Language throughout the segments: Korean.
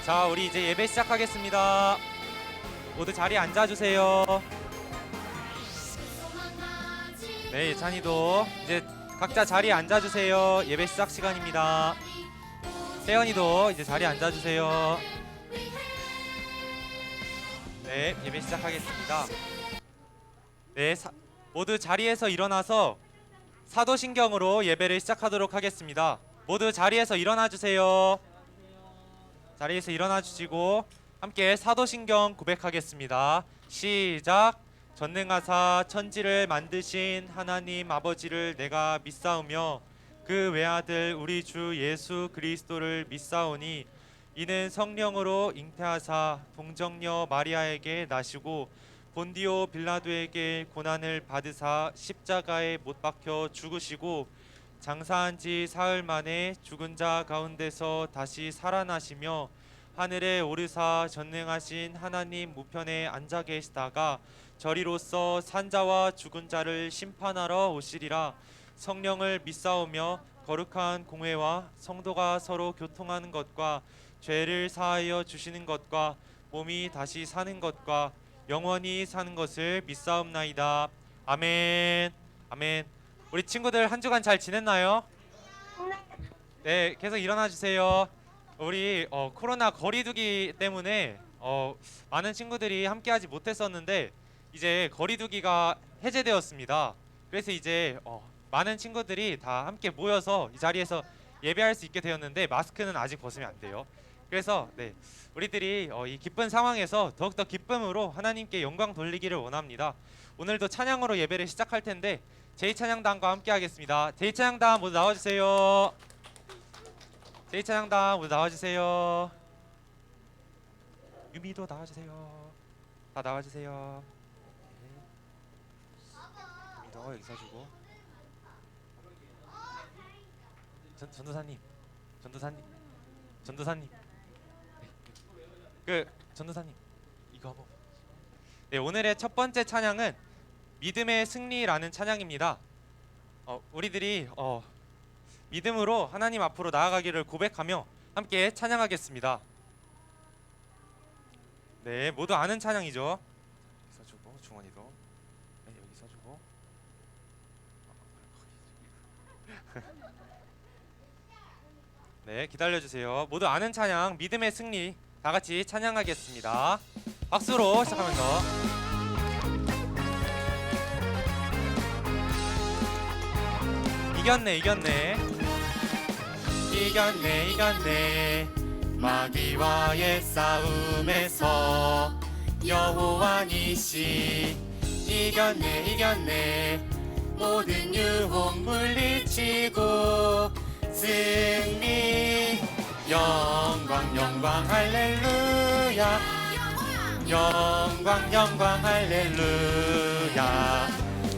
자, 우리 이제 예배 시작하겠습니다. 모두 자리에 앉아주세요. 네, 예찬이도 이제 각자 자리에 앉아주세요. 예배 시작 시간입니다. 세연이도 이제 자리에 앉아주세요. 네, 예배 시작하겠습니다. 네, 모두 자리에서 일어나서 사도신경으로 예배를 시작하도록 하겠습니다. 모두 자리에서 일어나주세요. 자리에서 일어나주시고 함께 사도신경 고백하겠습니다. 시작. 전능하사 천지를 만드신 하나님 아버지를 내가 믿사오며 그 외아들 우리 주 예수 그리스도를 믿사오니 이는 성령으로 잉태하사 동정녀 마리아에게 나시고 본디오 빌라도에게 고난을 받으사 십자가에 못 박혀 죽으시고 장사한 지 사흘 만에 죽은 자 가운데서 다시 살아나시며 하늘에 오르사 전능하신 하나님 우편에 앉아 계시다가 저리로서 산자와 죽은 자를 심판하러 오시리라. 성령을 믿사오며 거룩한 공회와 성도가 서로 교통하는 것과 죄를 사하여 주시는 것과 몸이 다시 사는 것과 영원히 사는 것을 믿사옵나이다. 아멘. 아멘. 우리 친구들 한 주간 잘 지냈나요? 네, 계속 일어나 주세요. 우리 코로나 거리두기 때문에 많은 친구들이 함께하지 못했었는데 이제 거리두기가 해제되었습니다. 그래서 이제 많은 친구들이 다 함께 모여서 이 자리에서 예배할 수 있게 되었는데 마스크는 아직 벗으면 안 돼요. 그래서 네, 우리들이 이 기쁜 상황에서 더욱더 기쁨으로 하나님께 영광 돌리기를 원합니다. 오늘도 찬양으로 예배를 시작할 텐데 제2찬양단과 함께 하겠습니다. 제2찬양단 모두 나와주세요. 제2찬양단 모두 나와주세요. 유미도 나와주세요. 다 나와주세요. 네. 유미도 여기 서주고. 전도사님, 전도사님. 네. 전도사님 이거 한번. 네, 오늘의 첫 번째 찬양은 믿음의 승리라는 찬양입니다. 우리들이 믿음으로 하나님 앞으로 나아가기를 고백하며 함께 찬양하겠습니다. 네, 모두 아는 찬양이죠. 서주고 중원이도 네, 여기 서주고. 네, 기다려주세요. 모두 아는 찬양 믿음의 승리 다 같이 찬양하겠습니다. 박수로 시작하면서. 이겼네 마귀와의 싸움에서 여호와 니시 이겼네 모든 유혹 물리치고 승리 영광 할렐루야 영광 할렐루야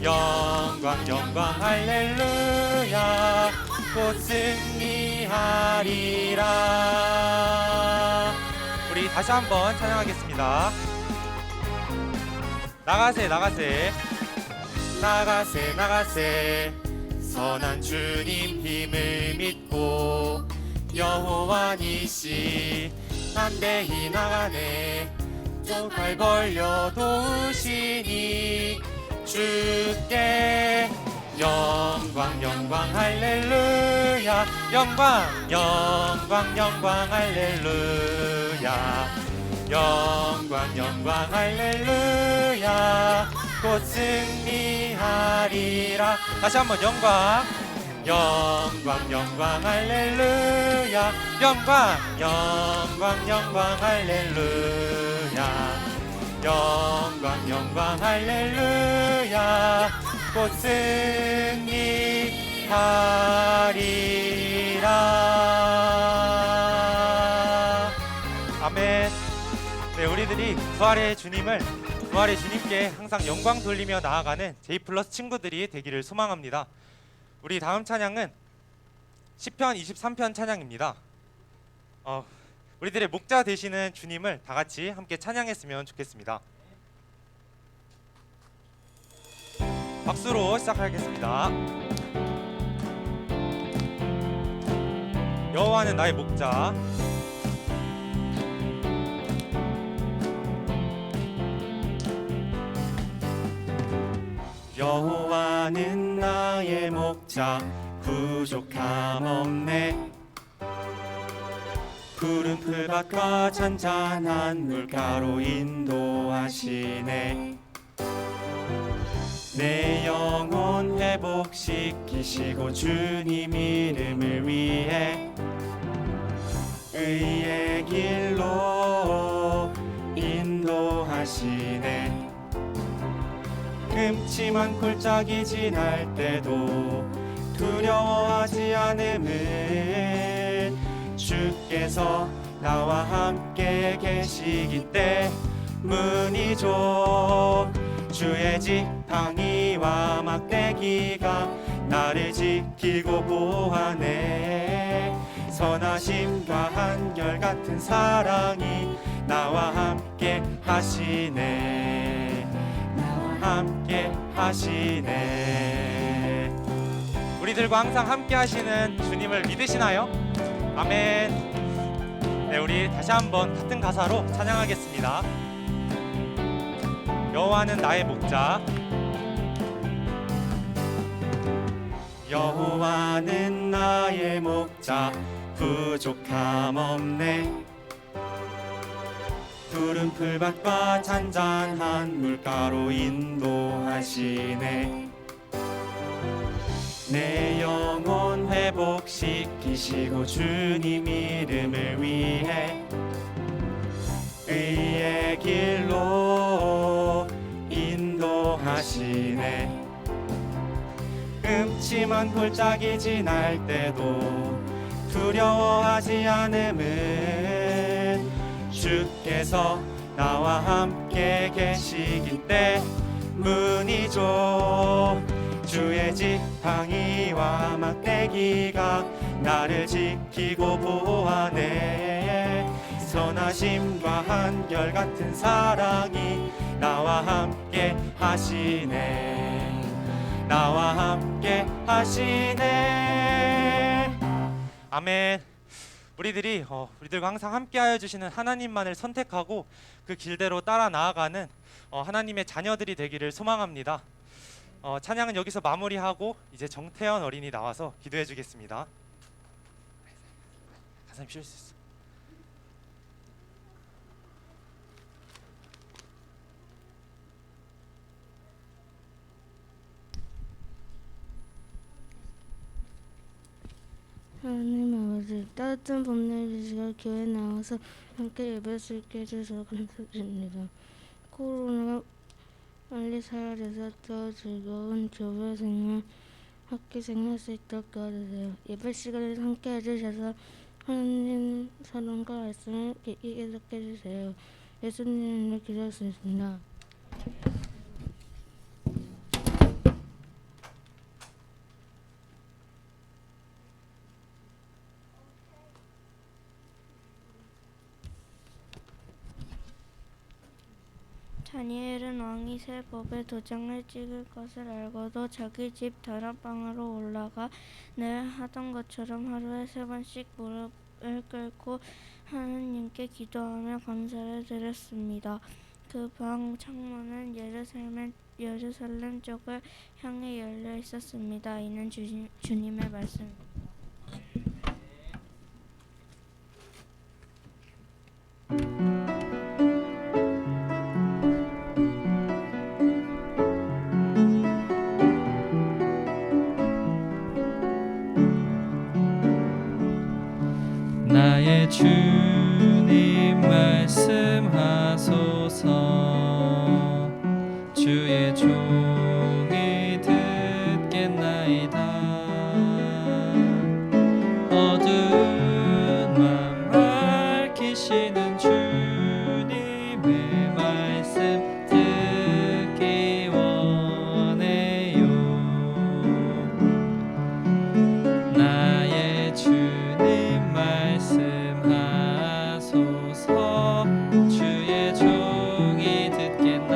영광 할렐루야 곧 승리하리라. 우리 다시 한번 찬양하겠습니다. 나가세 선한 주님 힘을 믿고 여호와 니시 담대히 나가네 족발 벌려 도우시니 주께 영광 할렐루야 영광 할렐루야 영광 할렐루야 곧 승리하리라. 다시 한번 영광 할렐루야 영광 할렐루야 영광 할렐루야 곧 승리하리라. 아멘. 네, 우리들이 부활의 주님께 항상 영광 돌리며 나아가는 제이플러스 친구들이 되기를 소망합니다. 우리 다음 찬양은 시편 23편 찬양입니다. 우리들의 목자 되시는 주님을 다 같이 함께 찬양했으면 좋겠습니다. 박수로 시작하겠습니다. 여호와는 나의 목자. 여호와는 나의 목자 부족함 없네. 푸른 풀밭과 잔잔한 물가로 인도하시네. 내 영혼 회복시키시고 주님 이름을 위해 의의 길로 인도하시네. 끔찍한 골짜기 지날 때도 두려워하지 않음을 주께서 나와 함께 계시기 때문이죠. 주의 지팡이와 막대기가 나를 지키고 보호하네. 선하심과 한결같은 사랑이 나와 함께 하시네. 나와 함께 하시네. 우리들과 항상 함께 하시는 주님을 믿으시나요? 아멘. 네, 우리 다시 한번 같은 가사로 찬양하겠습니다. 여호와는 나의 목자. 여호와는 나의 목자 부족함 없네. 푸른 풀밭과 잔잔한 물가로 인도하시네. 내 영혼 회복시키시고 주님 이름을 위해 의의 길로 인도하시네. 끔찍한 골짜기 지날 때도 두려워하지 않음은 주께서 나와 함께 계시기 때문이죠. 주의 지팡이와 막대기가 나를 지키고 보호하네. 선하심과 한결같은 사랑이 나와 함께 하시네. 나와 함께 하시네. 아멘. 우리들과 항상 함께하여 주시는 하나님만을 선택하고 그 길대로 따라 나아가는 하나님의 자녀들이 되기를 소망합니다. 찬양은 여기서 마무리하고 이제 정태현 어린이 나와서 기도해 주겠습니다. 가사님 쉴 수 있어. 하나님 아버지, 따뜻한 봄날 시간 교회 나와서 함께 예배할 수 있게 해주셔서 감사드립니다. 코로나가 빨리 사라져서 더 즐거운 교회 생활, 학교 생활 할 수 있도록 도와주세요. 예배 시간에 함께 해주셔서 하나님 사랑과 말씀을 깊이 계속해 주세요. 예수님을 기도했습니다. 다니엘은 왕이 새 법에 도장을 찍을 것을 알고도 자기 집 다락방으로 올라가 늘 하던 것처럼 하루에 3번씩 무릎을 꿇고 하나님께 기도하며 감사를 드렸습니다. 그 방 창문은 예루살렘 쪽을 향해 열려 있었습니다. 이는 주님의 말씀입니다. 나의 주님 말씀하소서. 주의 종이 듣겠나이다. 어두운 맘 밝히시는 주님의 말씀 듣기 원해요. 나의 주님 말씀하소서. 주의 종이 듣겠나이다.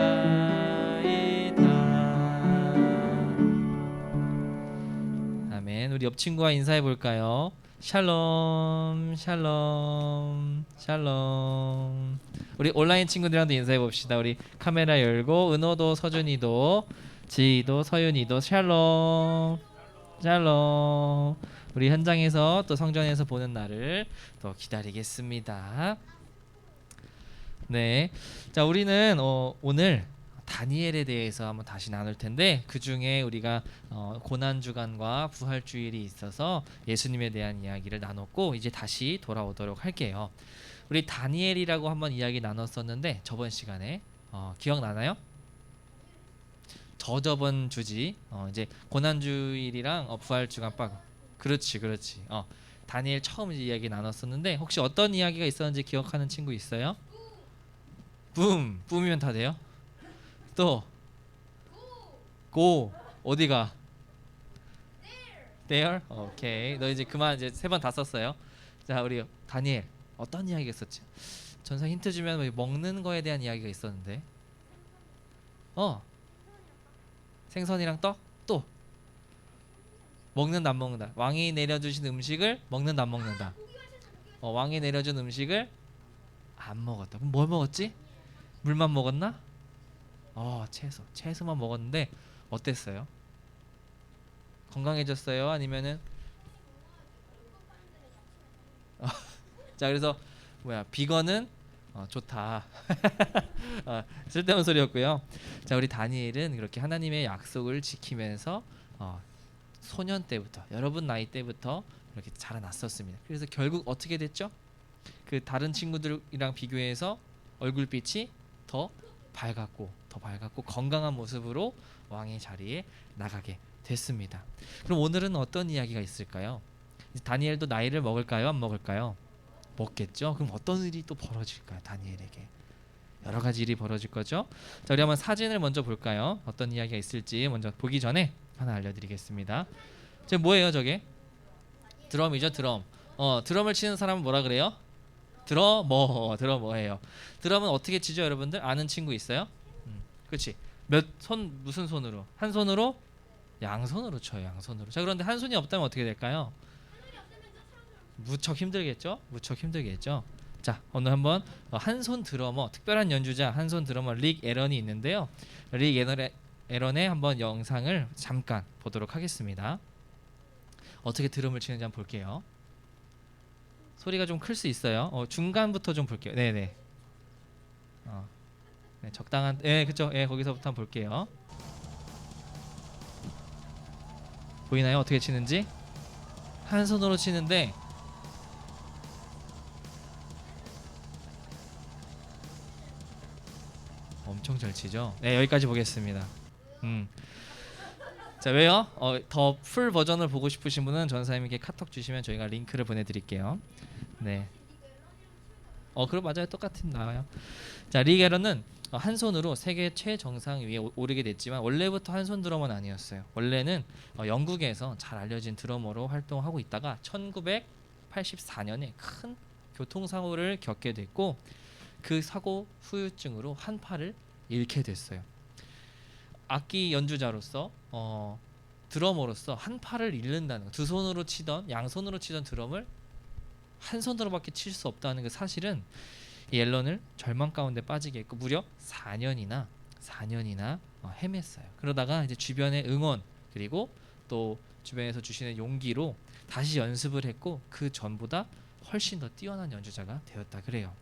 아멘. 우리 옆 친구와 인사해 볼까요? 샬롬, 샬롬, 샬롬. 우리 온라인 친구들이랑도 인사해 봅시다. 우리 카메라 열고 은호도 서준이도 지희도 서윤이도 샬롬. 샬롬. 우리 현장에서 또 성전에서 보는 날을 또 기다리겠습니다. 네. 자, 우리는 오늘 다니엘에 대해서 한번 다시 나눌 텐데 그 중에 우리가 고난 주간과 부활 주일이 있어서 예수님에 대한 이야기를 나눴고 이제 다시 돌아오도록 할게요. 우리 다니엘이라고 한번 이야기 나눴었는데 저번 시간에 기억나나요? 저저번 주지. 이제 고난 주일이랑 부활 주간 빡. 그렇지. 다니엘 처음 이제 이야기 나눴었는데 혹시 어떤 이야기가 있었는지 기억하는 친구 있어요? 붐이면 다 돼요? 또 고 어디가? there. 오케이. 너 이제 그만 이제 3번 다 썼어요. 자, 우리 다니엘 어떤 이야기가 있었지? 전사 힌트 주면 뭐 먹는 거에 대한 이야기가 있었는데. 생선이랑 떡? 또 먹는다 안 먹는다. 왕이 내려주신 음식을 먹는다 안 먹는다. 왕이 내려준 음식을 안 먹었다. 그럼 뭘 먹었지? 물만 먹었나? 채소만 먹었는데 어땠어요? 건강해졌어요? 아니면은 자, 그래서 비건은 좋다. 쓸데없는 소리였고요. 자, 우리 다니엘은 그렇게 하나님의 약속을 지키면서 소년 때부터 여러분 나이 때부터 이렇게 자라났었습니다. 그래서 결국 어떻게 됐죠? 그 다른 친구들이랑 비교해서 얼굴빛이 더 밝았고 건강한 모습으로 왕의 자리에 나가게 됐습니다. 그럼 오늘은 어떤 이야기가 있을까요? 다니엘도 나이를 먹을까요? 안 먹을까요? 먹겠죠. 그럼 어떤 일이 또 벌어질까요? 다니엘에게 여러 가지 일이 벌어질 거죠. 자, 우리 한번 사진을 먼저 볼까요? 어떤 이야기가 있을지 먼저 보기 전에 하나 알려드리겠습니다. 저 뭐예요, 저게? 드럼이죠, 드럼. 드럼을 치는 사람은 뭐라 그래요? 드러머예요. 드럼은 어떻게 치죠, 여러분들? 아는 친구 있어요? 그렇지. 무슨 손으로? 한 손으로? 양손으로 쳐요, 양손으로. 자, 그런데 한 손이 없다면 어떻게 될까요? 무척 힘들겠죠. 자, 오늘 한번 한 손 드러머, 특별한 연주자 한 손 드러머 릭 에런이 있는데요. 릭 에런의 한번 영상을 잠깐 보도록 하겠습니다. 어떻게 드럼을 치는지 한번 볼게요. 소리가 좀 클 수 있어요. 중간부터 좀 볼게요. 네네. 네, 적당한. 네, 그렇죠. 네, 거기서부터 한번 볼게요. 보이나요? 어떻게 치는지? 한 손으로 치는데 엄청 잘 치죠. 네, 여기까지 보겠습니다. 자, 왜요? 더 풀 버전을 보고 싶으신 분은 전사님께 카톡 주시면 저희가 링크를 보내드릴게요. 네. 그럼 맞아요. 똑같은 나와요. 자, 릭 에런은 한 손으로 세계 최정상 위에 오르게 됐지만 원래부터 한 손 드러머는 아니었어요. 원래는 영국에서 잘 알려진 드러머로 활동하고 있다가 1984년에 큰 교통사고를 겪게 됐고 그 사고 후유증으로 한 팔을 잃게 됐어요. 악기 연주자로서 드러머로서 한 팔을 잃는다는 거, 두 손으로 치던 양손으로 치던 드럼을 한 손으로밖에 칠 수 없다는 그 사실은 이 앨런을 절망 가운데 빠지게 했고 무려 4년이나 헤맸어요. 그러다가 이제 주변의 응원 그리고 또 주변에서 주시는 용기로 다시 연습을 했고 그 전보다 훨씬 더 뛰어난 연주자가 되었다 그래요.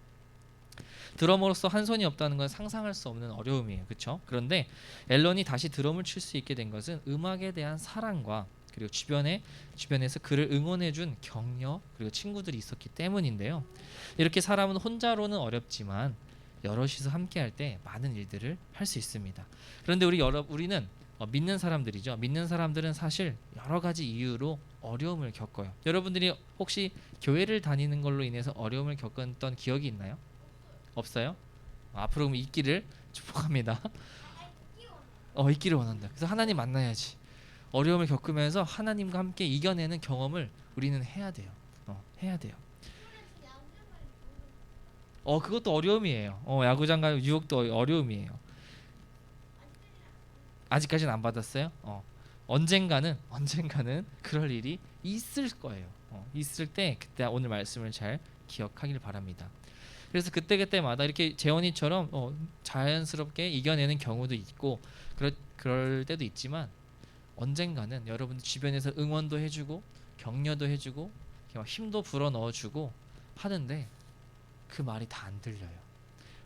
드러머로서 한 손이 없다는 건 상상할 수 없는 어려움이에요. 그렇죠? 그런데 앨런이 다시 드럼을 칠 수 있게 된 것은 음악에 대한 사랑과 그리고 주변에서 그를 응원해준 격려 그리고 친구들이 있었기 때문인데요. 이렇게 사람은 혼자로는 어렵지만 여럿이서 함께할 때 많은 일들을 할 수 있습니다. 그런데 우리는 믿는 사람들이죠. 믿는 사람들은 사실 여러 가지 이유로 어려움을 겪어요. 여러분들이 혹시 교회를 다니는 걸로 인해서 어려움을 겪었던 기억이 있나요? 없어요? 앞으로 그럼 있기를 축복합니다. 있기를 원한다. 그래서 하나님 만나야지. 어려움을 겪으면서 하나님과 함께 이겨내는 경험을 우리는 해야 돼요. 해야 돼요. 그것도 어려움이에요. 야구장 가는 유혹도 어려움이에요. 아직까지는 안 받았어요. 언젠가는 그럴 일이 있을 거예요. 있을 때 그때 오늘 말씀을 잘 기억하길 바랍니다. 그래서 그때그때마다 이렇게 재원이처럼 자연스럽게 이겨내는 경우도 있고 그럴 때도 있지만 언젠가는 여러분들 주변에서 응원도 해주고 격려도 해주고 이렇게 막 힘도 불어 넣어주고 하는데 그 말이 다 안 들려요.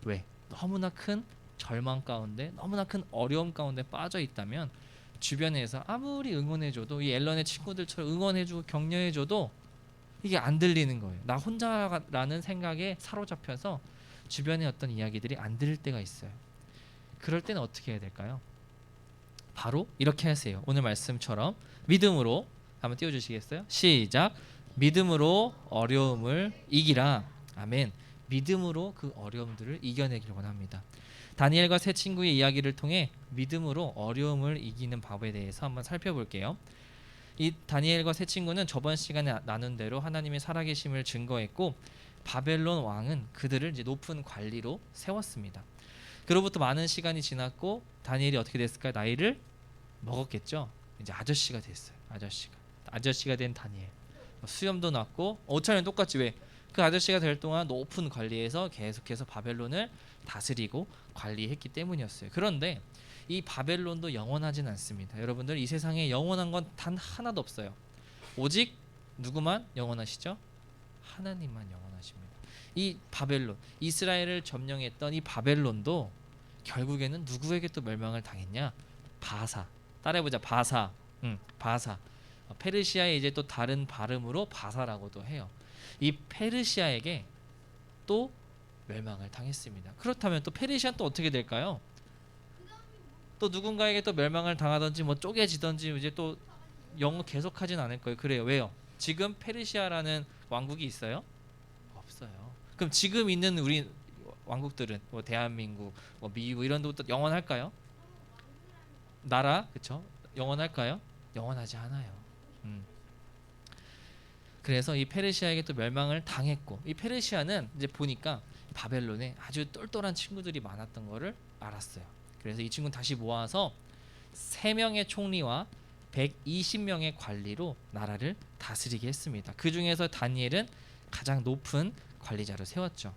왜? 너무나 큰 절망 가운데 너무나 큰 어려움 가운데 빠져 있다면 주변에서 아무리 응원해줘도 이 앨런의 친구들처럼 응원해주고 격려해줘도 이게 안 들리는 거예요. 나 혼자라는 생각에 사로잡혀서 주변의 어떤 이야기들이 안 들릴 때가 있어요. 그럴 때는 어떻게 해야 될까요? 바로 이렇게 하세요. 오늘 말씀처럼 믿음으로 한번 띄워주시겠어요? 시작. 믿음으로 어려움을 이기라. 아멘. 믿음으로 그 어려움들을 이겨내기를 원합니다. 다니엘과 세 친구의 이야기를 통해 믿음으로 어려움을 이기는 법에 대해서 한번 살펴볼게요. 이 다니엘과 세 친구는 저번 시간에 나눈 대로 하나님의 살아계심을 증거했고 바벨론 왕은 그들을 이제 높은 관리로 세웠습니다. 그로부터 많은 시간이 지났고 다니엘이 어떻게 됐을까요? 나이를 먹었겠죠. 이제 아저씨가 됐어요. 아저씨가 된 다니엘. 수염도 났고 옷차림은 똑같지. 왜? 그 아저씨가 될 동안 높은 관리에서 계속해서 바벨론을 다스리고 관리했기 때문이었어요. 그런데 이 바벨론도 영원하진 않습니다. 여러분들 이 세상에 영원한 건 단 하나도 없어요. 오직 누구만 영원하시죠? 하나님만 영원하십니다. 이 바벨론, 이스라엘을 점령했던 이 바벨론도 결국에는 누구에게 또 멸망을 당했냐? 바사. 따라해보자. 바사. 바사. 페르시아의 이제 또 다른 발음으로 바사라고도 해요. 이 페르시아에게 또 멸망을 당했습니다. 그렇다면 또 페르시아는 또 어떻게 될까요? 또 누군가에게 또 멸망을 당하든지 뭐 쪼개지든지 이제 또 영어 계속하진 않을 거예요. 그래요. 왜요? 지금 페르시아라는 왕국이 있어요? 없어요. 그럼 지금 있는 우리 왕국들은 뭐 대한민국, 뭐 미국 이런 데부터 영원할까요? 나라 그렇죠? 영원할까요? 영원하지 않아요. 그래서 이 페르시아에게 또 멸망을 당했고 이 페르시아는 이제 보니까 바벨론에 아주 똘똘한 친구들이 많았던 거를 알았어요. 그래서 이 친구는 다시 모아서 3명의 총리와 120명의 관리로 나라를 다스리게 했습니다. 그 중에서 다니엘은 가장 높은 관리자로 세웠죠.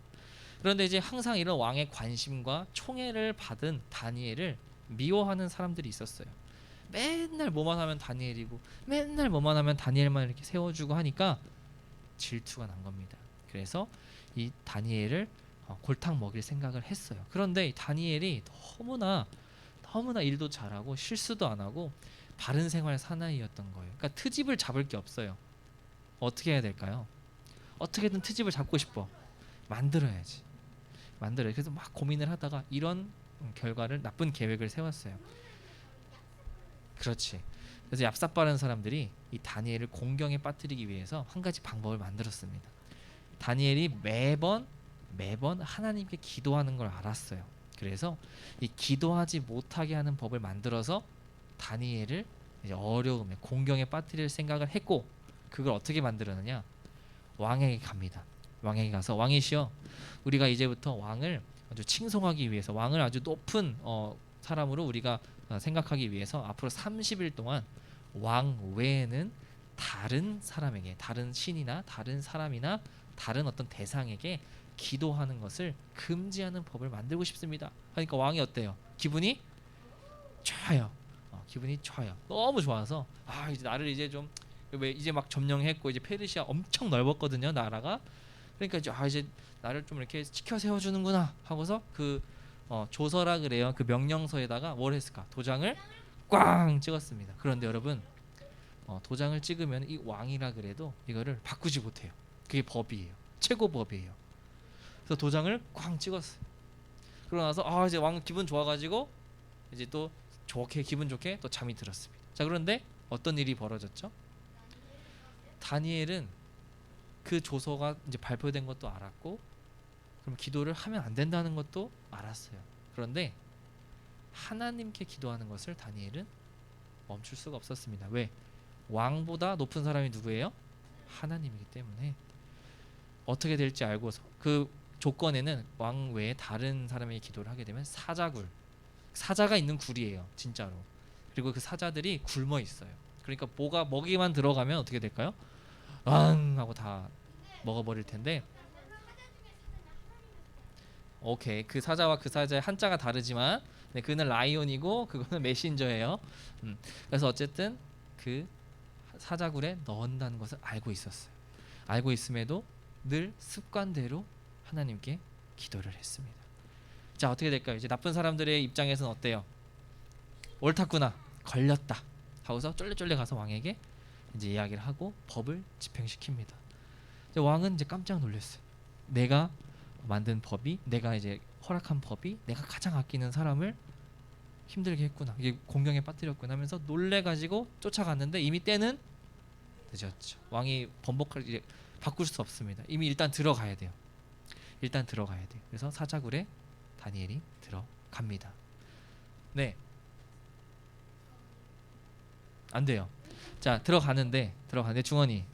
그런데 이제 항상 이런 왕의 관심과 총애를 받은 다니엘을 미워하는 사람들이 있었어요. 맨날 뭐만 하면 다니엘이고 맨날 뭐만 하면 다니엘만 이렇게 세워주고 하니까 질투가 난 겁니다. 그래서 이 다니엘을 골탕 먹일 생각을 했어요. 그런데 이 다니엘이 너무나 일도 잘하고 실수도 안 하고 바른 생활 사나이였던 거예요. 그러니까 트집을 잡을 게 없어요. 어떻게 해야 될까요? 어떻게든 트집을 잡고 싶어. 만들어야지. 그래서 막 고민을 하다가 이런 결과를 나쁜 계획을 세웠어요. 그렇지. 그래서 얍삽바른 사람들이 이 다니엘을 공경에 빠뜨리기 위해서 한 가지 방법을 만들었습니다. 다니엘이 매번 하나님께 기도하는 걸 알았어요. 그래서 이 기도하지 못하게 하는 법을 만들어서 다니엘을 이제 어려움에 공경에 빠뜨릴 생각을 했고 그걸 어떻게 만들었느냐? 왕에게 갑니다. 왕에게 가서 왕이시여 우리가 이제부터 왕을 아주 칭송하기 위해서 왕을 아주 높은 사람으로 우리가 생각하기 위해서 앞으로 30일 동안 왕 외에는 다른 사람에게 다른 신이나 다른 사람이나 다른 어떤 대상에게 기도하는 것을 금지하는 법을 만들고 싶습니다. 그러니까 왕이 어때요? 기분이 좋아요. 기분이 좋아요. 너무 좋아서 이제 나를 이제 좀 왜 이제 막 점령했고 이제 페르시아 엄청 넓었거든요 나라가. 그러니까 이제 나를 좀 이렇게 지켜 세워주는구나 하고서 그 조서라 그래요. 그 명령서에다가 뭘 했을까? 도장을 꽝 찍었습니다. 그런데 여러분 도장을 찍으면 이 왕이라 그래도 이거를 바꾸지 못해요. 그게 법이에요. 최고 법이에요. 그래서 도장을 꽝 찍었어요. 그러고 나서 이제 왕 기분 좋아가지고 이제 또 기분 좋게 또 잠이 들었습니다. 자 그런데 어떤 일이 벌어졌죠? 다니엘은 그 조서가 이제 발표된 것도 알았고 그럼 기도를 하면 안 된다는 것도 알았어요. 그런데 하나님께 기도하는 것을 다니엘은 멈출 수가 없었습니다. 왜? 왕보다 높은 사람이 누구예요? 하나님이기 때문에 어떻게 될지 알고서 그 조건에는 왕 외에 다른 사람에게 기도를 하게 되면 사자가 있는 굴이에요. 진짜로. 그리고 그 사자들이 굶어 있어요. 그러니까 먹이만 들어가면 어떻게 될까요? 왕 하고 다 먹어버릴 텐데 오케이. 그 사자와 그 사자의 한자가 다르지만 네, 그는 라이온이고 그거는 메신저예요. 그래서 어쨌든 그 사자굴에 넣는다는 것을 알고 있었어요. 알고 있음에도 늘 습관대로 하나님께 기도를 했습니다. 자, 어떻게 될까요? 이제 나쁜 사람들의 입장에서는 어때요? 옳았구나, 걸렸다 하고서 쫄래쫄래 가서 왕에게 이제 이야기를 하고 법을 집행시킵니다. 이제 왕은 이제 깜짝 놀랐어요. 내가 만든 법이, 내가 이제 허락한 법이 내가 가장 아끼는 사람을 힘들게 했구나, 이게 공경에 빠뜨렸구나 하면서 놀래가지고 쫓아갔는데 이미 때는 늦었죠. 왕이 번복할, 이제 바꿀 수 없습니다. 이미 일단 들어가야 돼요. 일단 들어가야 돼요. 그래서 사자굴에 다니엘이 들어갑니다. 네, 안 돼요. 자, 들어가는데 중원이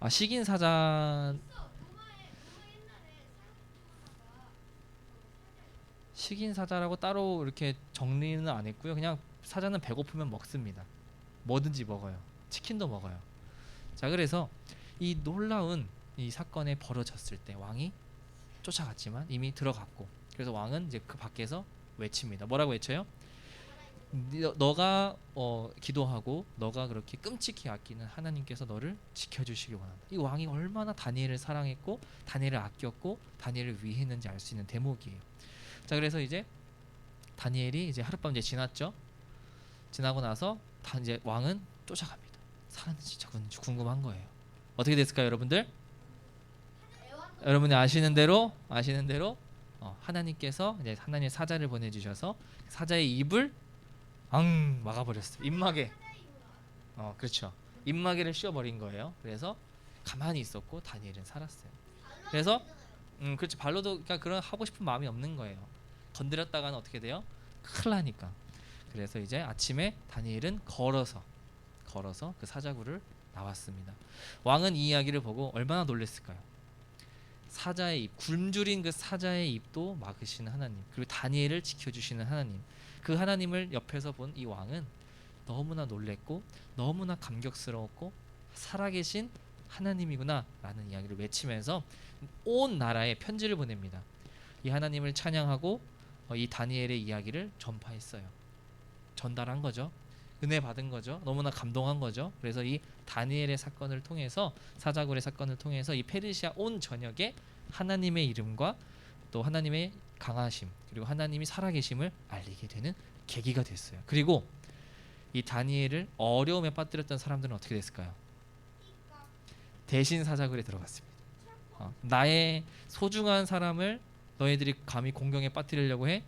식인 사자라고 따로 이렇게 정리는 안 했고요. 그냥 사자는 배고프면 먹습니다. 뭐든지 먹어요. 치킨도 먹어요. 자, 그래서 이 놀라운 이 사건이 벌어졌을 때 왕이 쫓아갔지만 이미 들어갔고, 그래서 왕은 이제 그 밖에서 외칩니다. 뭐라고 외쳐요? 너가 기도하고 너가 그렇게 끔찍히 아끼는 하나님께서 너를 지켜주시기 원한다. 이 왕이 얼마나 다니엘을 사랑했고 다니엘을 아꼈고 다니엘을 위했는지 알 수 있는 대목이에요. 자, 그래서 이제 다니엘이 이제 하룻밤 이제 지났죠. 지나고 나서 이제 왕은 쫓아갑니다. 살았는지 죽었는지 궁금한 거예요. 어떻게 됐을까요, 여러분들? 여러분이 아시는 대로 하나님께서 이제 하나님의 사자를 보내주셔서 사자의 입을 막아버렸어요. 입마개. 그렇죠. 입마개를 씌워버린 거예요. 그래서 가만히 있었고 다니엘은 살았어요. 그래서 그렇죠. 발로도 그러니까 그런 하고 싶은 마음이 없는 거예요. 건드렸다가는 어떻게 돼요? 큰일 나니까. 그래서 이제 아침에 다니엘은 걸어서 그 사자굴을 나왔습니다. 왕은 이 이야기를 보고 얼마나 놀랐을까요? 사자의 입, 굶주린 그 사자의 입도 막으시는 하나님, 그리고 다니엘을 지켜주시는 하나님, 그 하나님을 옆에서 본 이 왕은 너무나 놀랬고 너무나 감격스러웠고 살아계신 하나님이구나 라는 이야기를 외치면서 온 나라에 편지를 보냅니다. 이 하나님을 찬양하고 이 다니엘의 이야기를 전파했어요. 전달한 거죠. 은혜 받은 거죠. 너무나 감동한 거죠. 그래서 이 다니엘의 사건을 통해서, 사자굴의 사건을 통해서 이 페르시아 온 전역에 하나님의 이름과 또 하나님의 강하심, 그리고 하나님이 살아계심을 알리게 되는 계기가 됐어요. 그리고 이 다니엘을 어려움에 빠뜨렸던 사람들은 어떻게 됐을까요? 대신 사자굴에 들어갔습니다. 나의 소중한 사람을 너희들이 감히 공경에 빠뜨리려고 해?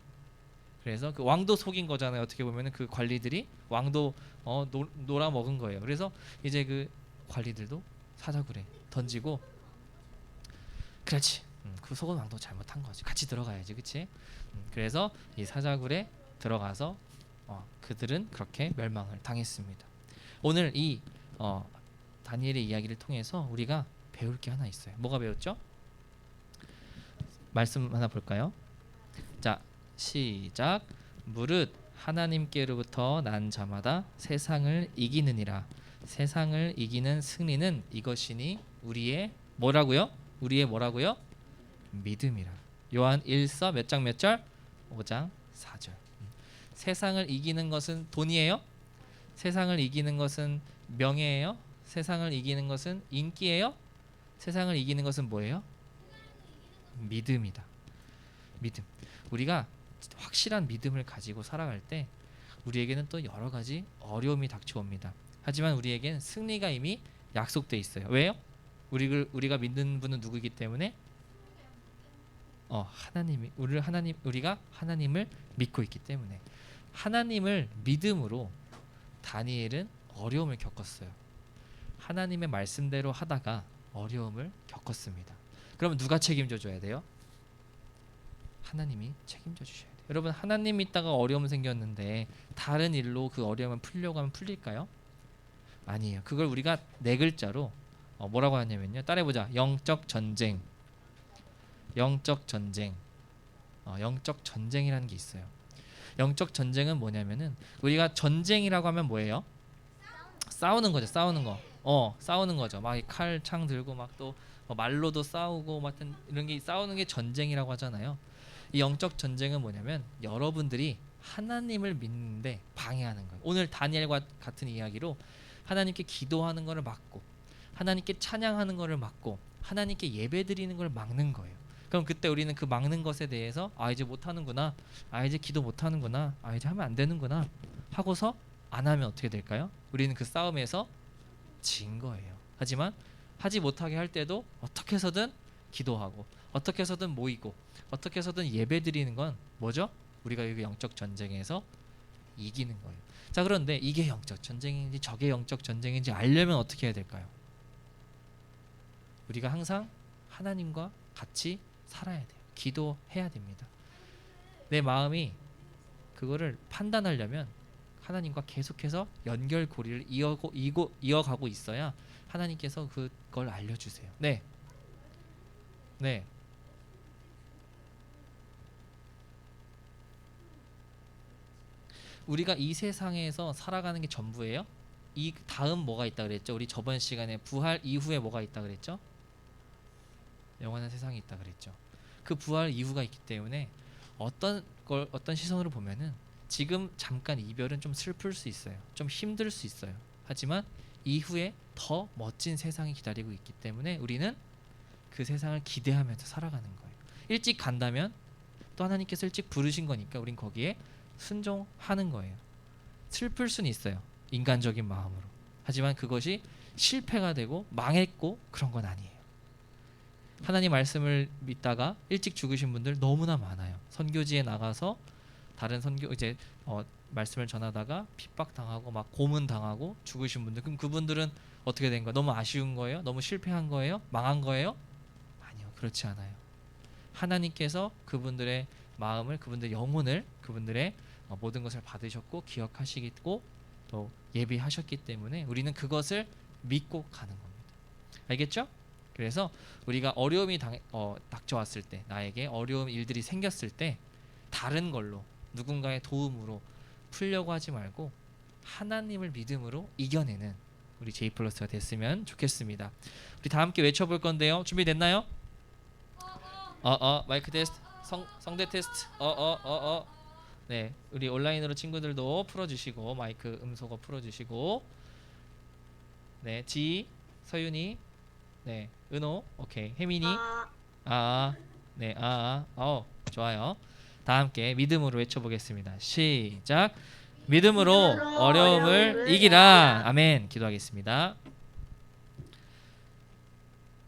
그래서 그 왕도 속인 거잖아요. 어떻게 보면은 그 관리들이 왕도 놀아 먹은 거예요. 그래서 이제 그 관리들도 사자굴에 던지고, 그렇지. 그 속은 왕도 잘못한 거지. 같이 들어가야지, 그렇지? 그래서 이 사자굴에 들어가서 그들은 그렇게 멸망을 당했습니다. 오늘 이 다니엘의 이야기를 통해서 우리가 배울 게 하나 있어요. 뭐가 배웠죠? 말씀 하나 볼까요? 자, 시작. 무릇 하나님께로부터 난 자마다 세상을 이기느니라. 세상을 이기는 승리는 이것이니 우리의 뭐라고요? 우리의 뭐라고요? 믿음이라. 요한 1서 몇 장 몇 절? 5장 4절. 세상을 이기는 것은 돈이에요? 세상을 이기는 것은 명예예요? 세상을 이기는 것은 인기예요? 세상을 이기는 것은 뭐예요? 믿음이다. 믿음. 우리가 확실한 믿음을 가지고 살아갈 때 우리에게는 또 여러 가지 어려움이 닥쳐옵니다. 하지만 우리에게는 승리가 이미 약속돼 있어요. 왜요? 우리가 믿는 분은 누구이기 때문에 우리가 하나님을 믿고 있기 때문에, 하나님을 믿음으로 다니엘은 어려움을 겪었어요. 하나님의 말씀대로 하다가 어려움을 겪었습니다. 그러면 누가 책임져 줘야 돼요? 하나님이 책임져 주셔야 돼요. 여러분, 하나님 믿다가 어려움 생겼는데 다른 일로 그 어려움을 풀려고 하면 풀릴까요? 아니에요. 그걸 우리가 네 글자로 뭐라고 하냐면요. 따라해보자. 영적 전쟁. 영적 전쟁. 영적 전쟁이라는 게 있어요. 영적 전쟁은 뭐냐면은, 우리가 전쟁이라고 하면 뭐예요? 싸우는 거죠. 싸우는 거. 싸우는 거죠. 막 칼, 창 들고 막 또 말로도 싸우고 하여튼 이런 게 싸우는 게 전쟁이라고 하잖아요. 이 영적 전쟁은 뭐냐면 여러분들이 하나님을 믿는데 방해하는 거예요. 오늘 다니엘과 같은 이야기로 하나님께 기도하는 것을 막고 하나님께 찬양하는 것을 막고 하나님께 예배드리는 걸 막는 거예요. 그럼 그때 우리는 그 막는 것에 대해서 이제 못하는구나, 이제 기도 못하는구나, 이제 하면 안 되는구나 하고서 안 하면 어떻게 될까요? 우리는 그 싸움에서 진 거예요. 하지만 하지 못하게 할 때도 어떻게 해서든 기도하고 어떻게 해서든 모이고 어떻게 해서든 예배드리는 건 뭐죠? 우리가 이 영적 전쟁에서 이기는 거예요. 자, 그런데 이게 영적 전쟁인지 저게 영적 전쟁인지 알려면 어떻게 해야 될까요? 우리가 항상 하나님과 같이 살아야 돼요. 기도해야 됩니다. 내 마음이 그거를 판단하려면 하나님과 계속해서 연결고리를 이어가고 있어야 하나님께서 그걸 알려주세요. 네. 우리가 이 세상에서 살아가는 게 전부예요? 이 다음 뭐가 있다 그랬죠? 우리 저번 시간에 부활 이후에 뭐가 있다 그랬죠? 영원한 세상이 있다 그랬죠. 그 부활 이후가 있기 때문에 어떤 시선으로 보면은 지금 잠깐 이별은 좀 슬플 수 있어요. 좀 힘들 수 있어요. 하지만 이후에 더 멋진 세상이 기다리고 있기 때문에 우리는 그 세상을 기대하면서 살아가는 거예요. 일찍 간다면 또 하나님께서 일찍 부르신 거니까 우린 거기에 순종하는 거예요. 슬플 수는 있어요. 인간적인 마음으로. 하지만 그것이 실패가 되고 망했고 그런 건 아니에요. 하나님 말씀을 믿다가 일찍 죽으신 분들 너무나 많아요. 선교지에 나가서 다른 말씀을 전하다가 핍박당하고 막 고문당하고 죽으신 분들. 그럼 그분들은 어떻게 된 거예요? 너무 아쉬운 거예요? 너무 실패한 거예요? 망한 거예요? 아니요. 그렇지 않아요. 하나님께서 그분들의 마음을, 그분들의 영혼을, 그분들의 모든 것을 받으셨고 기억하시고 또 예비하셨기 때문에 우리는 그것을 믿고 가는 겁니다. 알겠죠? 그래서 우리가 어려움이 닥쳐왔을 때, 나에게 어려운 일들이 생겼을 때 다른 걸로 누군가의 도움으로 풀려고 하지 말고 하나님을 믿음으로 이겨내는 우리 J+가 됐으면 좋겠습니다. 우리 다 함께 외쳐볼 건데요. 준비됐나요? 마이크 테스트, 성대 테스트. 네, 우리 온라인으로 친구들도 풀어주시고 마이크 음소거 풀어주시고. 네, 지, 서윤이, 네, 은호, 오케이, 혜민이, 네, 좋아요. 다 함께 믿음으로 외쳐보겠습니다. 시작. 믿음으로 어려움을 이기라. 아멘. 기도하겠습니다.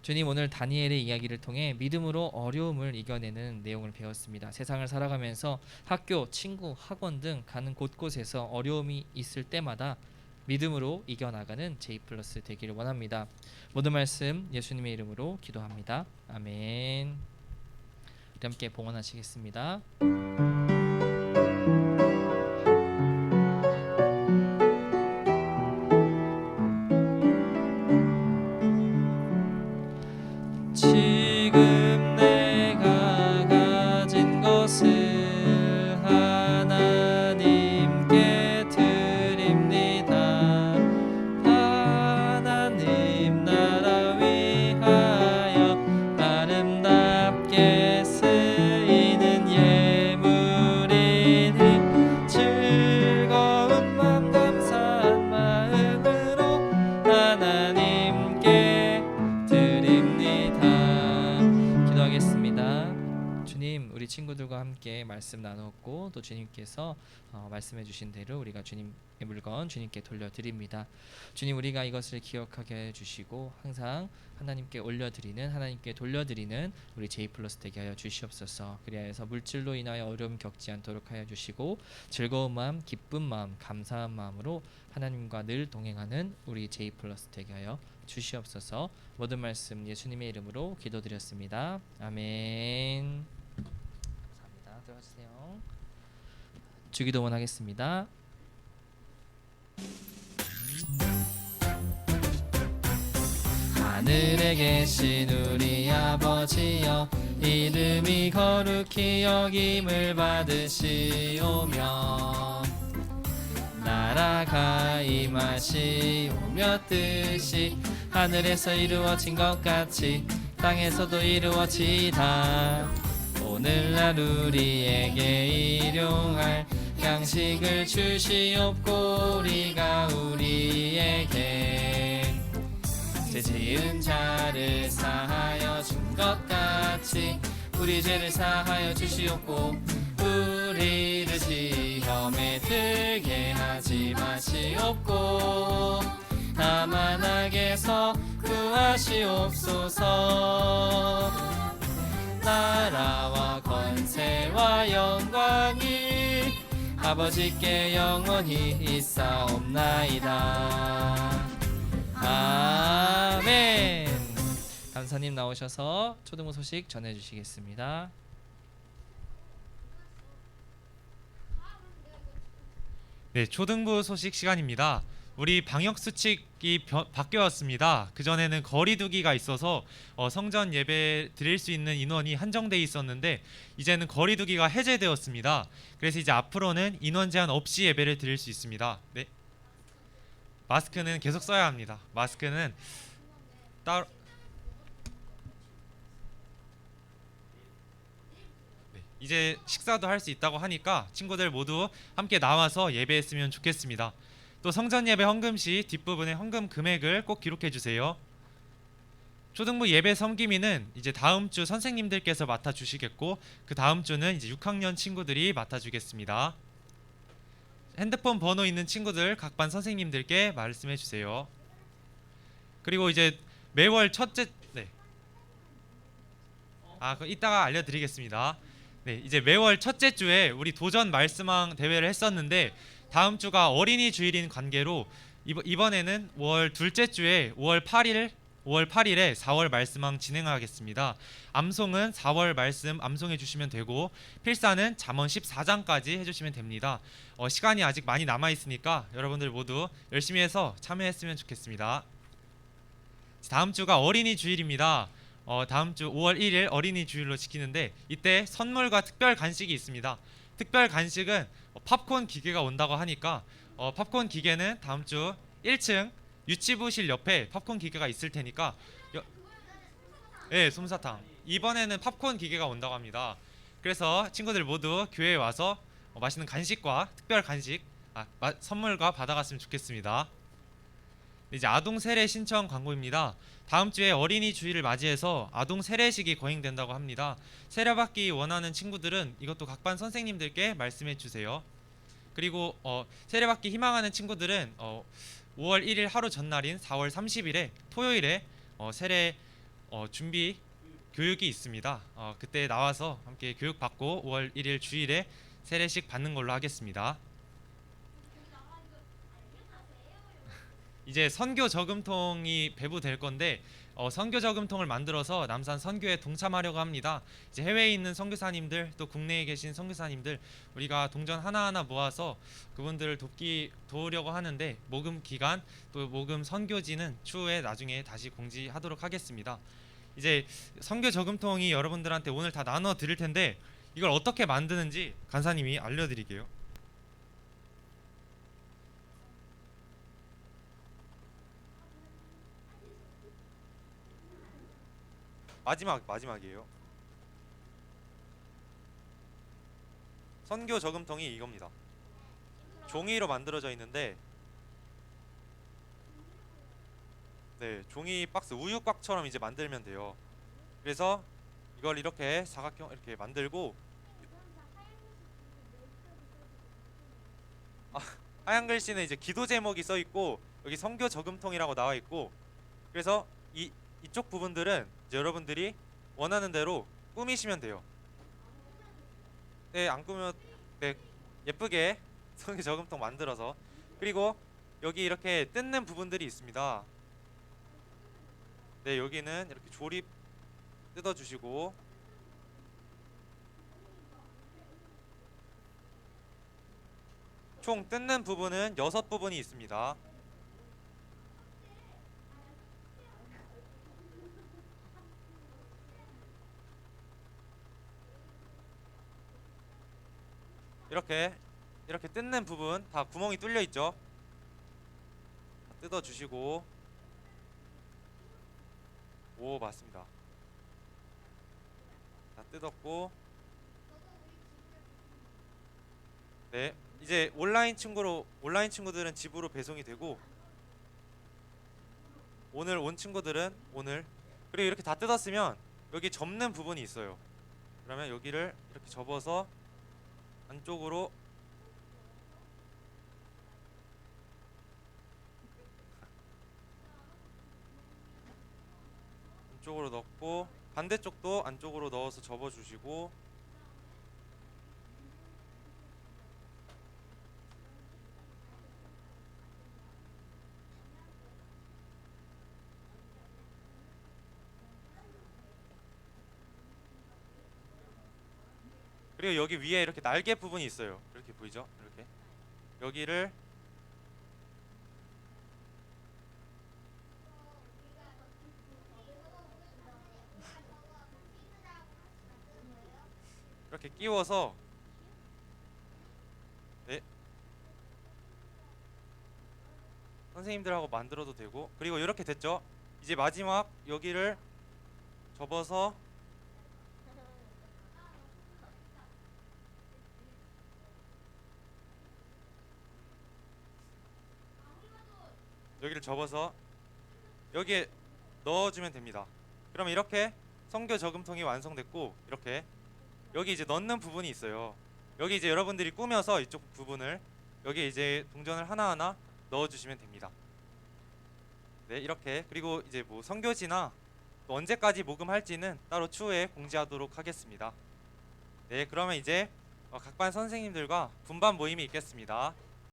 주님, 오늘 다니엘의 이야기를 통해 믿음으로 어려움을 이겨내는 내용을 배웠습니다. 세상을 살아가면서 학교, 친구, 학원 등 가는 곳곳에서 어려움이 있을 때마다 믿음으로 이겨나가는 J+ 되기를 원합니다. 모든 말씀 예수님의 이름으로 기도합니다. 아멘. 우리 함께 봉헌하시겠습니다. 지금 내가 가진 것을 하나님께 드립니다. 하나님 나라 위하여 아름답게 쓰이는 예물이니 즐거운 마음 감사한 마음으로 하나님께 드립니다. 기도하겠습니다. 주님, 우리 친구들과 함께 말씀 나누었고 또 주님께서 말씀해 주신 대로 우리가 주님의 물건 주님께 돌려드립니다. 주님, 우리가 이것을 기억하게 해주시고 항상 하나님께 올려드리는, 하나님께 돌려드리는 우리 J+ 되게 하여 주시옵소서. 그리하여서 물질로 인하여 어려움 겪지 않도록 하여 주시고 즐거운 마음, 기쁜 마음, 감사한 마음으로 하나님과 늘 동행하는 우리 J+ 되게 하여 주시옵소서. 모든 말씀 예수님의 이름으로 기도드렸습니다. 아멘. 감사합니다. 들어가주세요. 주기도문 하겠습니다. 하늘에 계신 우리 아버지여, 이름이 거룩히 여김을 받으시오며 나라가 임하시오며 뜻이 하늘에서 이루어진 것 같이 땅에서도 이루어지다. 오늘날 우리에게 일용할 양식을 주시옵고 우리가 우리에게 죄 지은 자를 사하여 준 것 같이 우리 죄를 사하여 주시옵고 우리를 시험에 들게 하지 마시옵고 다만 악에서 구하시옵소서. 나라와 권세와 영광이 아버지께 영원히 있사옵나이다. 아멘. 감사님 나오셔서 초등부 소식 전해주시겠습니다. 네, 초등부 소식 시간입니다. 우리 방역 수칙이 바뀌었습니다. 그 전에는 거리두기가 있어서 성전 예배 드릴 수 있는 인원이 한정돼 있었는데 이제는 거리두기가 해제되었습니다. 그래서 이제 앞으로는 인원 제한 없이 예배를 드릴 수 있습니다. 네, 마스크는 계속 써야 합니다. 마스크는 따로. 네, 이제 식사도 할 수 있다고 하니까 친구들 모두 함께 나와서 예배했으면 좋겠습니다. 또 성전 예배 헌금 시 뒷부분에 헌금 금액을 꼭 기록해 주세요. 초등부 예배 섬김이는 이제 다음 주 선생님들께서 맡아 주시겠고 그 다음 주는 이제 6학년 친구들이 맡아 주겠습니다. 핸드폰 번호 있는 친구들 각 반 선생님들께 말씀해 주세요. 그리고 이제 매월 첫째 그 이따가 알려드리겠습니다. 네, 이제 매월 첫째 주에 우리 도전 말씀왕 대회를 했었는데 다음 주가 어린이 주일인 관계로 이번에는 5월 둘째 주에 5월 8일에 4월 말씀왕 진행하겠습니다. 암송은 4월 말씀 암송해 주시면 되고 필사는 잠언 14장까지 해주시면 됩니다. 시간이 아직 많이 남아 있으니까 여러분들 모두 열심히 해서 참여했으면 좋겠습니다. 다음 주가 어린이 주일입니다. 다음 주 5월 1일 어린이 주일로 지키는데 이때 선물과 특별 간식이 있습니다. 특별 간식은 팝콘 기계가 온다고 하니까 팝콘 기계는 다음 주 1층 유치부실 옆에 팝콘 기계가 있을 테니까 네, 솜사탕. 이번에는 팝콘 기계가 온다고 합니다. 그래서 친구들 모두 교회에 와서 맛있는 간식과 특별 간식 선물과 받아갔으면 좋겠습니다. 이제 아동 세례 신청 광고입니다. 다음 주에 어린이 주일을 맞이해서 아동 세례식이 거행된다고 합니다. 세례받기 원하는 친구들은 이것도 각 반 선생님들께 말씀해 주세요. 그리고 세례받기 희망하는 친구들은 5월 1일 하루 전날인 4월 30일에 토요일에 세례 준비 교육이 있습니다. 그때 나와서 함께 교육받고 5월 1일 주일에 세례식 받는 걸로 하겠습니다. 이제 선교 저금통이 배부될 건데 선교 저금통을 만들어서 남산 선교에 동참하려고 합니다. 이제 해외에 있는 선교사님들 또 국내에 계신 선교사님들 우리가 동전 하나하나 모아서 그분들을 도우려고 하는데 모금 기간 또 모금 선교지는 추후에 나중에 다시 공지하도록 하겠습니다. 이제 선교 저금통이 여러분들한테 오늘 다 나눠 드릴 텐데 이걸 어떻게 만드는지 간사님이 알려드릴게요. 마지막이에요. 선교 저금통이 이겁니다. 종이로 만들어져 있는데 네, 종이 박스 우유곽처럼 이제 만들면 돼요. 그래서 이걸 이렇게 사각형 이렇게 만들고 하얀 글씨는 이제 기도 제목이 써 있고 여기 선교 저금통이라고 나와 있고 그래서 이쪽 부분들은 이제 여러분들이 원하는 대로 꾸미시면 돼요. 네, 안 꾸면 네, 예쁘게 선교 저금통 만들어서 그리고 여기 이렇게 뜯는 부분들이 있습니다. 네, 여기는 이렇게 조립 뜯어주시고 총 뜯는 부분은 6부분이 있습니다. 이렇게 뜯는 부분 다 구멍이 뚫려 있죠. 뜯어주시고 오, 맞습니다. 뜯었고, 네, 이제 온라인 친구들은 집으로 배송이 되고, 오늘 온 친구들은 오늘. 그리고 이렇게 다 뜯었으면 여기 접는 부분이 있어요. 그러면 여기를 이렇게 접어서 안쪽으로 넣고, 반대쪽도 안쪽으로 넣어서 접어주시고, 그리고 여기 위에 이렇게 날개 부분이 있어요. 이렇게 보이죠? 이렇게 여기를 이렇게 끼워서, 네, 선생님들하고 만들어도 되고. 그리고 이렇게 됐죠? 이제 마지막 여기를 접어서 여기에 넣어주면 됩니다. 그러면 이렇게 성교 저금통이 완성됐고, 이렇게 여기 이제 넣는 부분이 있어요. 여기 이제 여러분들이 꾸며서 이쪽 부분을 여기 이제 동전을 하나하나 넣어주시면 됩니다. 네, 이렇게. 그리고 이제 뭐 선교지나 또 언제까지 모금할지는 따로 추후에 공지하도록 하겠습니다. 네, 그러면 이제 각 반 선생님들과 분반 모임이 있겠습니다.